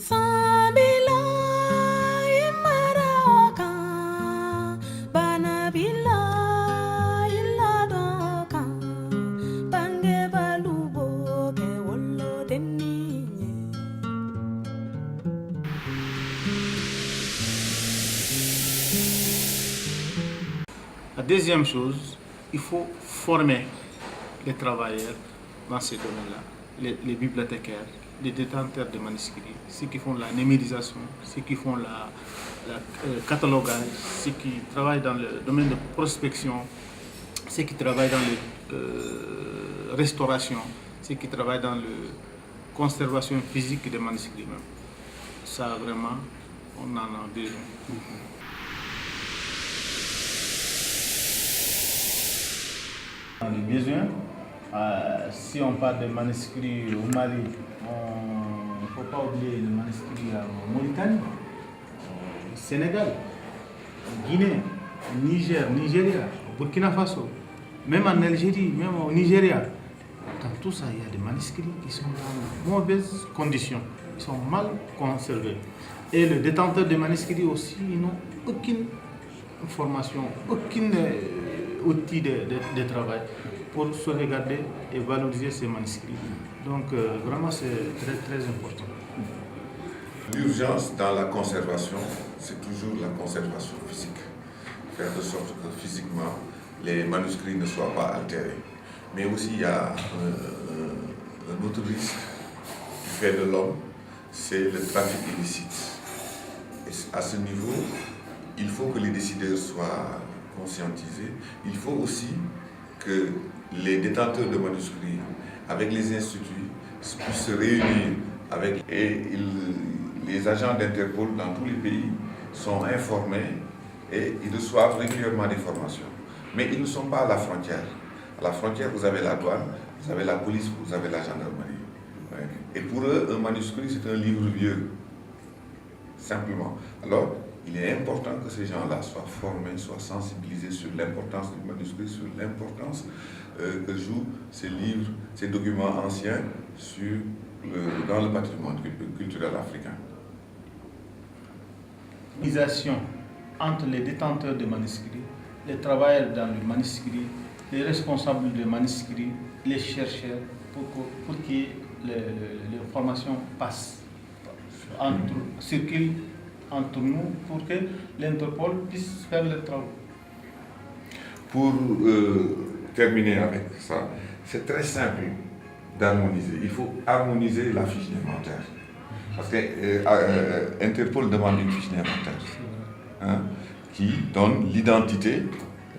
Sambila imaraoka, banabila iladoka, bange balubo ke wolo deninye. La deuxième chose, il faut former les travailleurs dans ces domaines-là, les bibliothécaires, les détenteurs de manuscrits, ceux qui font la numérisation, ceux qui font la catalogage, ceux qui travaillent dans le domaine de prospection, ceux qui travaillent dans la restauration, ceux qui travaillent dans la conservation physique des manuscrits même. Ça vraiment, on en a besoin. Les besoins, si on parle de manuscrits au Mali, il ne faut pas oublier les manuscrits en Mauritanie, au Sénégal, en Guinée, au Niger, Nigeria, au Burkina Faso, même en Algérie, même au Nigeria. Dans tout ça, il y a des manuscrits qui sont dans de mauvaises conditions, ils sont mal conservés. Et les détenteurs de manuscrits aussi, ils n'ont aucune formation, aucun outil de travail pour sauvegarder et valoriser ces manuscrits. Donc vraiment c'est très très important. L'urgence dans la conservation, c'est toujours la conservation physique. Faire de sorte que physiquement, les manuscrits ne soient pas altérés. Mais aussi il y a un autre risque du fait de l'homme, c'est le trafic illicite. Et à ce niveau, il faut que les décideurs soient conscientisés. Il faut aussi que les détenteurs de manuscrits, avec les instituts, puissent se réunir avec les agents d'Interpol dans tous les pays sont informés et ils reçoivent régulièrement des formations. Mais ils ne sont pas à la frontière. À la frontière, vous avez la douane, vous avez la police, vous avez la gendarmerie. Ouais. Et pour eux, un manuscrit, c'est un livre vieux. Simplement. Alors, il est important que ces gens-là soient formés, soient sensibilisés sur l'importance du manuscrit, sur l'importance que jouent ces livres, ces documents anciens dans le patrimoine culturel africain. L'organisation entre les détenteurs de manuscrits, les travailleurs dans le manuscrit, les responsables de manuscrits, les chercheurs, pour que les formations passent, circulent entre nous pour que l'Interpol puisse faire le travail. Pour terminer avec ça, c'est très simple d'harmoniser. Il faut harmoniser la fiche d'inventaire. Parce que Interpol demande une fiche d'inventaire qui donne l'identité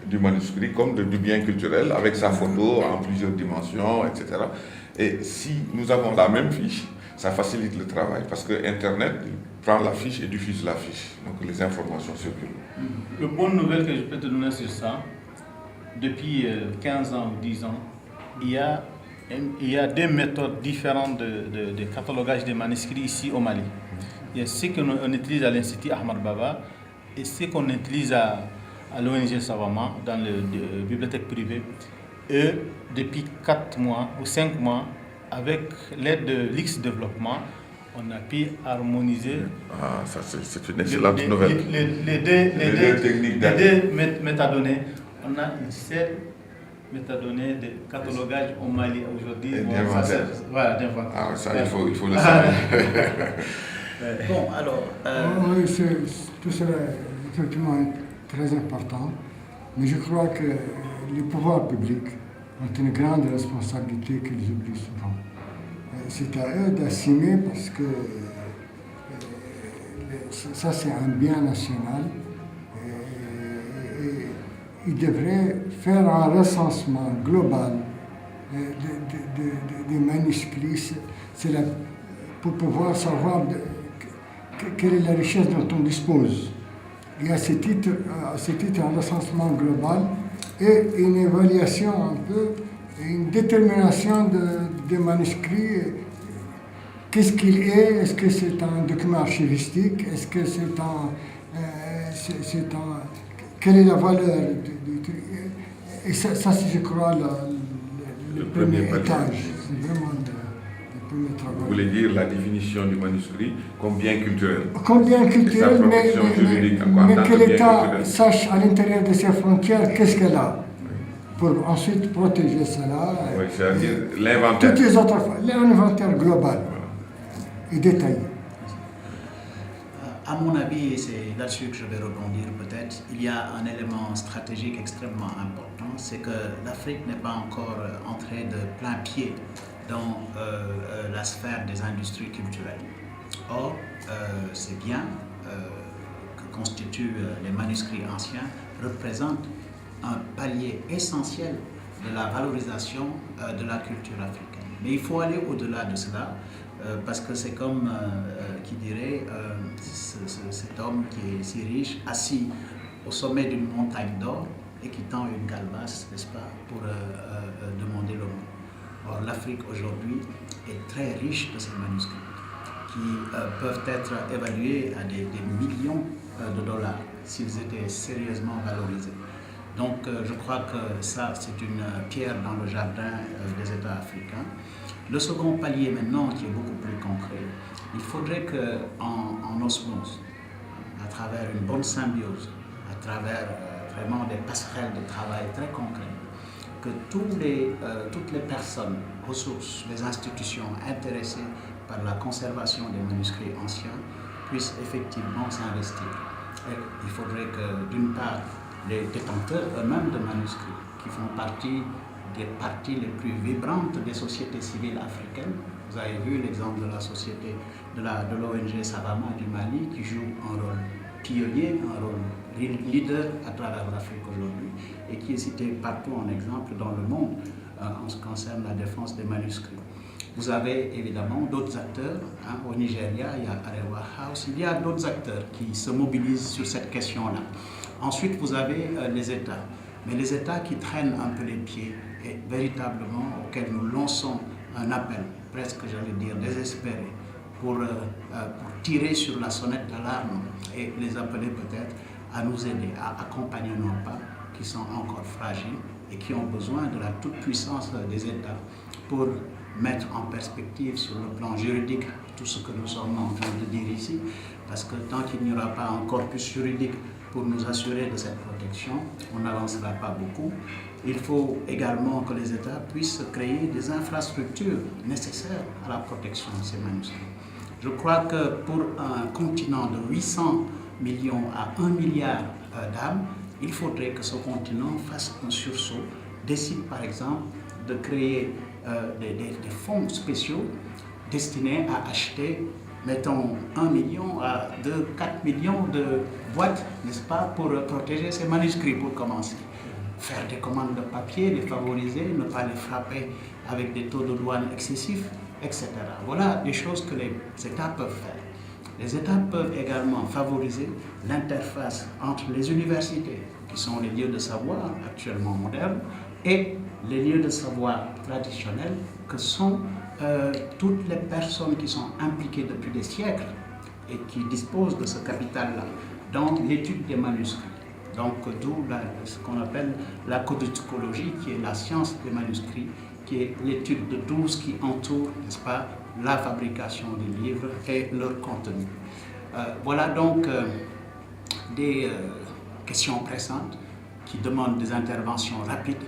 du manuscrit comme du bien culturel avec sa photo en plusieurs dimensions, etc. Et si nous avons la même fiche, ça facilite le travail parce que Internet prend la fiche et diffuse la fiche. Donc les informations circulent. La bonne nouvelle que je peux te donner sur ça, depuis 15 ans ou 10 ans, il y a deux méthodes différentes de catalogage des manuscrits ici au Mali. Il y a ce qu'on utilise à l'Institut Ahmad Baba et ce qu'on utilise à l'ONG Savama dans les bibliothèques privées. Et depuis 4 mois ou 5 mois, avec l'aide de l'X Développement, on a pu harmoniser. Ah, ça c'est une excellente nouvelle. Les deux métadonnées. On a une seule métadonnée de catalogage au Mali aujourd'hui. Voilà, d'inventaire. Ah, ça, il faut le savoir. Bon, alors. Oui, tout cela est effectivement très important, mais je crois que les pouvoirs publics ont une grande responsabilité qu'ils oublient souvent. C'est à eux d'assumer parce que ça c'est un bien national. Et ils devraient faire un recensement global des manuscrits pour pouvoir savoir quelle est la richesse dont on dispose. Et à ce titre, un recensement global et une évaluation un peu, une détermination des manuscrits. Qu'est-ce qu'il est? Est-ce que c'est un document archivistique? Est-ce que c'est quelle est la valeur du truc? Et ça c'est, je crois, le premier étage. C'est vraiment Vous voulez dire la définition du manuscrit comme bien culturel. Comme bien culturel, mais que l'État culturel. sache à l'intérieur de ses frontières qu'est-ce qu'elle a, pour ensuite protéger cela. Oui, c'est-à-dire l'inventaire. Toutes les autres fois, l'inventaire global et détaillé. À mon avis, et c'est là-dessus que je vais rebondir peut-être, il y a un élément stratégique extrêmement important, c'est que l'Afrique n'est pas encore entrée de plein pied dans la sphère des industries culturelles. Or, c'est bien que constituent les manuscrits anciens représentent un palier essentiel de la valorisation de la culture africaine. Mais il faut aller au-delà de cela, parce que c'est comme qui dirait cet homme qui est si riche, assis au sommet d'une montagne d'or et qui tend une calebasse, n'est-ce pas, pour demander le monde. Or, l'Afrique aujourd'hui est très riche de ces manuscrits qui peuvent être évalués à des millions de dollars s'ils étaient sérieusement valorisés. Donc je crois que ça, c'est une pierre dans le jardin des États africains. Le second palier maintenant, qui est beaucoup plus concret, il faudrait qu'en osmose, à travers une bonne symbiose, à travers vraiment des passerelles de travail très concrètes, que toutes les personnes, ressources, les institutions intéressées par la conservation des manuscrits anciens puissent effectivement s'investir. Et il faudrait que, d'une part, les détenteurs eux-mêmes de manuscrits, qui font partie des parties les plus vibrantes des sociétés civiles africaines. Vous avez vu l'exemple de la société, de l'ONG Savama du Mali, qui joue un rôle pionnier, un rôle leader à travers l'Afrique aujourd'hui, et qui est cité partout en exemple dans le monde en ce qui concerne la défense des manuscrits. Vous avez évidemment d'autres acteurs, au Nigeria, il y a Arewa House, il y a d'autres acteurs qui se mobilisent sur cette question-là. Ensuite, vous avez les États, mais les États qui traînent un peu les pieds et véritablement auxquels nous lançons un appel, presque j'allais dire désespéré, pour tirer sur la sonnette d'alarme et les appeler peut-être à nous aider, à accompagner nos pas qui sont encore fragiles et qui ont besoin de la toute-puissance des États pour mettre en perspective sur le plan juridique tout ce que nous sommes en train de dire ici, parce que tant qu'il n'y aura pas un corpus juridique pour nous assurer de cette protection, on n'avancera pas beaucoup. Il faut également que les États puissent créer des infrastructures nécessaires à la protection de ces manuscrits. Je crois que pour un continent de 800 millions à 1 milliard d'âmes, il faudrait que ce continent fasse un sursaut, décide par exemple de créer des fonds spéciaux destinés à acheter, mettons, 1 million à 4 millions de boîtes, n'est-ce pas, pour protéger ces manuscrits pour commencer. Faire des commandes de papier, les favoriser, ne pas les frapper avec des taux de douane excessifs, etc. Voilà des choses que les États peuvent faire. Les États peuvent également favoriser l'interface entre les universités, qui sont les lieux de savoir actuellement modernes, et les lieux de savoir traditionnels, que sont toutes les personnes qui sont impliquées depuis des siècles et qui disposent de ce capital-là dans l'étude des manuscrits. Donc d'où ce qu'on appelle la codicologie, qui est la science des manuscrits, qui est l'étude de tout ce qui entoure, n'est-ce pas, la fabrication des livres et leur contenu. Voilà donc des questions pressantes qui demandent des interventions rapides,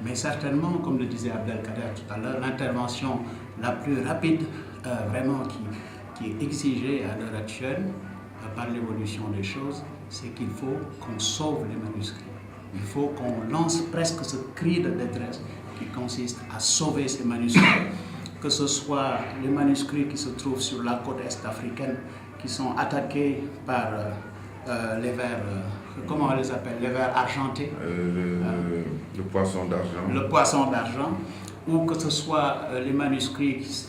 mais certainement, comme le disait Abdelkader tout à l'heure, l'intervention la plus rapide, vraiment qui est exigée à l'heure actuelle par l'évolution des choses, c'est qu'il faut qu'on sauve les manuscrits. Il faut qu'on lance presque ce cri de détresse qui consiste à sauver ces manuscrits, que ce soit les manuscrits qui se trouvent sur la côte est africaine, qui sont attaqués par les vers, comment on les appelle, les vers argentés. Le poisson d'argent. Le poisson d'argent, ou que ce soit les manuscrits qui